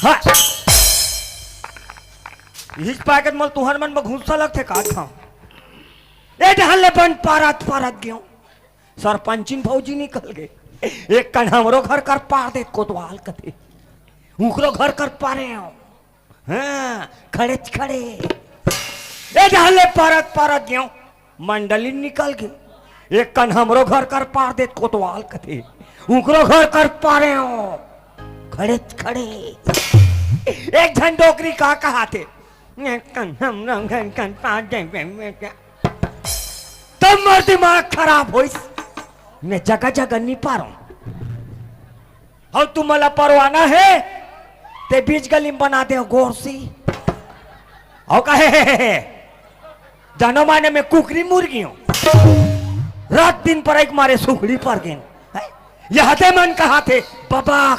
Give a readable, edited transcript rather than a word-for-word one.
हाँ इस पैकेट मल तुहर मन में घुसा लगते का था ए ढाले बन पारत पारत गयो सरपंचिन फौजी निकल गए एक कन हमरो घर कर पार दे कोतवाल कथे उकरो घर कर पारे हो हाँ खड़े खड़े ए ढाले पारत पारत गयो मंडली निकल गए एक कन हमरो घर कर पार दे कोतवाल कथे उकरो घर कर पारे हो खड़े खड़े एक झन डोकरी का कहा थे तब मोर दिमाग खराब हो मैं जगह जगह नहीं पा रहा हूं और तुम मला परवाना है ते बीच गली में बना दे गोरसी और कहे जानो माने में कुकरी मुर्गी हूं रात दिन पर एक मारे सुखड़ी पर गए यह मन कहा थे बाबा